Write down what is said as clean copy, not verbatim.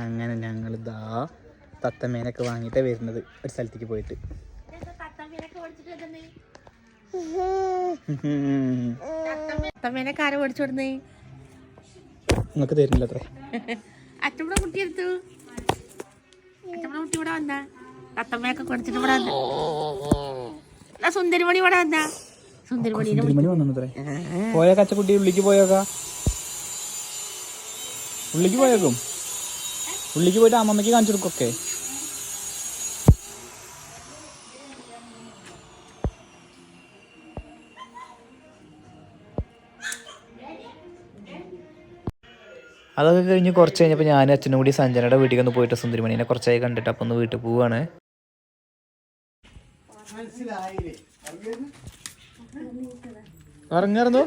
അങ്ങനെ ഞങ്ങൾ ഇതാ തത്തമ്മേനൊക്കെ വാങ്ങിയിട്ടാണ് വരുന്നത് ഒരു സ്ഥലത്തേക്ക് പോയിട്ട്. തത്തമ്മേനൊക്കെ ആരെ മേടിച്ചു കൊടുന്നേ? നിങ്ങൾക്ക് തരുന്നില്ല അത്രേ. അച്ഛമ്മടെ കുട്ടി എടുത്തു. അച്ഛമ്മടെ കുട്ടി ഇവിടെ വന്നാ തത്തമ്മയൊക്കെ കൊടുത്തിട്ട് ഇവിടെ വന്ന സുന്ദരിമണി ഇവിടെ വന്നാ സുന്ദരിമണി വന്നത്രേ. പോയ കച്ചക്കുട്ടി ഉള്ളിക്ക് പോയേക്കും. ഉള്ളിക്ക് പോയിട്ട് അമ്മമ്മയ്ക്ക് കാണിച്ചു കൊടുക്കൊക്കെ. അതൊക്കെ കഴിഞ്ഞ് കുറച്ച് കഴിഞ്ഞപ്പോൾ ഞാനും അച്ഛനും കൂടി സഞ്ജനയുടെ വീട്ടിൽ ഒന്ന് പോയിട്ട് സുന്ദരിമണീനെ കുറച്ചായി കണ്ടിട്ട് അപ്പം ഒന്ന് വീട്ടിൽ പോവാണ്. ഇറങ്ങാറുണ്ടോ?